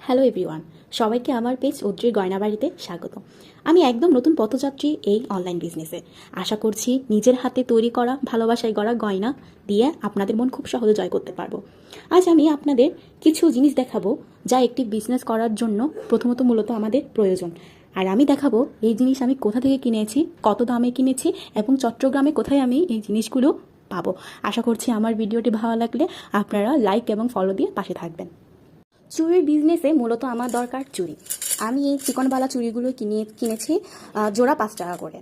Hello everyone, সবাইকে আমার page অদ্রির গয়না বাড়িতে স্বাগত। আমি একদম নতুন পথযাত্রী এই অনলাইন বিজনেসে। আশা করছি নিজের হাতে তৈরি করা ভালোবাসায় গড়া গয়না দিয়ে আপনাদের মন খুব সহজে জয় করতে পারবো। আজ আমি আপনাদের কিছু জিনিস দেখাবো যা একটি বিজনেস করার জন্য প্রথমত মূলত আমাদের প্রয়োজন। আর আমি দেখাবো এই জিনিস আমি কোথা থেকে কিনেছি, কত দামে কিনেছি এবং চট্টগ্রামে কোথায় আমি এই জিনিসগুলো পাবো। আশা করছি আমার ভিডিওটি ভালো লাগলে আপনারা লাইক এবং ফলো দিয়ে পাশে থাকবেন। চুড়ির বিজনেসে মূলত আমার দরকার চুড়ি। আমি এই চিকনবালা চুড়িগুলো কিনেছি জোড়া 5 টাকা করে।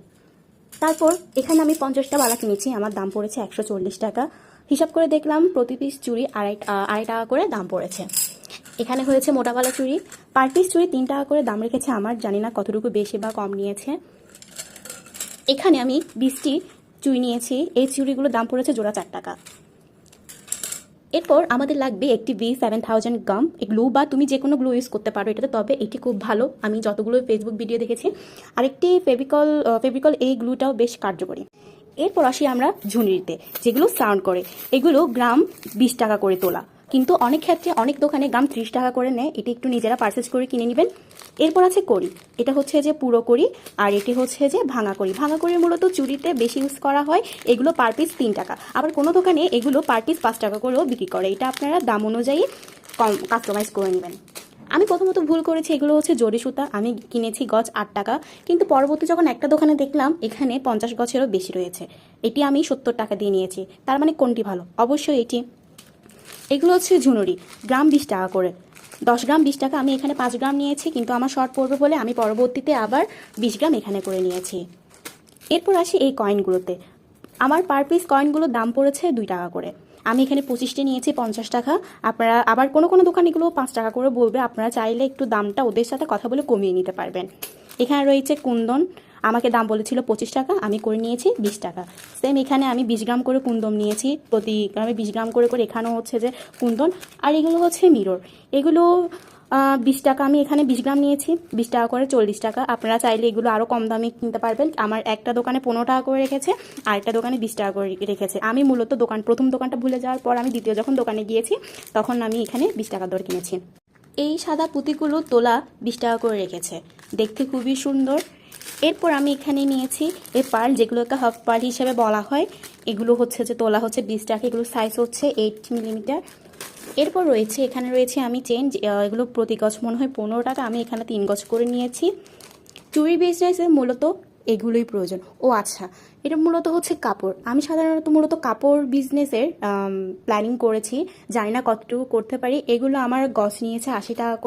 তারপর এখানে আমি 50টা বালা কিনেছি, আমার দাম পড়েছে 140 টাকা। হিসাব করে দেখলাম প্রতি পিস চুড়ি আড়াই টাকা করে দাম পড়েছে। এখানে হয়েছে মোটাবালা চুড়ি, পার পিস চুড়ি 3 টাকা করে দাম রেখেছে। আমার জানি না কতটুকু বেশি বা কম নিয়েছে। এখানে আমি 20টি চুড়ি নিয়েছি, এই চুড়িগুলোর দাম পড়েছে জোড়া 4 টাকা। এরপর আমাদের লাগবে একটি V7000 গাম গ্লু, বা তুমি যে কোনো গ্লু ইউজ করতে পারো এটাতে, তবে এটি খুব ভালো, আমি যতগুলো ফেসবুক ভিডিও দেখেছি। আরেকটি ফেভিকল এই গ্লুটাও বেশ কার্যকরী। এরপর আসি আমরা ঝুনরিতে, যেগুলো সাউন্ড করে। এগুলো গ্রাম 20 টাকা করে তোলা, কিন্তু অনেক ক্ষেত্রে অনেক দোকানে গ্রাম 30 টাকা করে নেয়। এটি একটু নিজেরা পারচেজ করে কিনে নেবেন। এরপর আছে কড়ি, এটা হচ্ছে যে পুরো কড়ি, আর এটি হচ্ছে যে ভাঙা কড়ি। ভাঙা কড়ি মূলত চুড়িতে বেশি ইউজ করা হয়। এগুলো পার পিস 3 টাকা, আবার কোনো দোকানে এগুলো পার পিস 5 টাকা করেও বিক্রি করে। এটা আপনারা দাম অনুযায়ী কাস্টমাইজ করে নেবেন। আমি প্রথমত ভুল করেছি, এগুলো হচ্ছে জরি সুতা, আমি কিনেছি গজ 8 টাকা, কিন্তু পরবর্তী যখন একটা দোকানে দেখলাম এখানে 50 গছেরও বেশি রয়েছে, এটি আমি 70 টাকা দিয়ে নিয়েছি। তার মানে কোনটি ভালো? অবশ্যই এটি। এগুলো হচ্ছে ঝুনুরি, গ্রাম 20 টাকা করে, 10 গ্রাম 20 টাকা। আমি এখানে 5 গ্রাম নিয়েছি, কিন্তু আমার শর্ট পড়বে বলে আমি পরবর্তীতে আবার 20 গ্রাম এখানে করে নিয়েছি। এরপর আসি এই কয়েনগুলোতে। আমার পার পিস কয়েনগুলোর দাম পড়েছে 2 টাকা করে। আমি এখানে 25টি নিয়েছি 50 টাকা। আপনারা আবার কোনো কোনো দোকান এগুলো 5 টাকা করে বলবে, আপনারা চাইলে একটু দামটা ওদের সাথে কথা বলে কমিয়ে নিতে পারবেন। এখানে রয়েছে কুন্দন, আমাকে দাম বলেছিল 25 টাকা, আমি করে নিয়েছি 20 টাকা। সেম এখানে আমি 20 গ্রাম করে কুন্দন নিয়েছি, প্রতি গ্রামে 20 গ্রাম করে করে এখানেও হচ্ছে যে কুন্দন। আর এগুলো হচ্ছে মিরর, এগুলো 20 টাকা। আমি এখানে 20 গ্রাম নিয়েছি, 20 টাকা করে 40 টাকা। আপনারা চাইলে এগুলো আরও কম দামে কিনতে পারবেন। আমার একটা দোকানে 15 টাকা করে রেখেছে, আর একটা দোকানে 20 টাকা করে রেখেছে। আমি মূলত প্রথম দোকানটা ভুলে যাওয়ার পর আমি দ্বিতীয় যখন দোকানে গিয়েছি তখন আমি এখানে 20 টাকা দর কিনেছি। এই সাদা পুঁতিগুলো তোলা 20 টাকা করে রেখেছে, দেখতে খুবই সুন্দর। এরপর আমি এখানে নিয়েছি এই পার্ল, যেগুলোকে হাফ পার্ল হিসেবে বলা হয়। এগুলো হচ্ছে যে তোলা হচ্ছে 20 টাকা, এগুলো সাইজ হচ্ছে 8 মিলিমিটার। এরপর এখানে রয়েছে আমি চেন, এগুলো প্রতি গজ মনে হয় 15 টাকা, আমি এখানে 3 গজ করে নিয়েছি। চুড়ি বিজনেসে মূলত এগুলোই প্রয়োজন। ও আচ্ছা, এটা মূলত হচ্ছে কাপড়। আমি সাধারণত মূলত কাপড় বিজনেসের প্ল্যানিং করেছি, জানি না কতটুকু করতে পারি। এগুলো আমার গজ নিয়েছে 80 টাকা করে।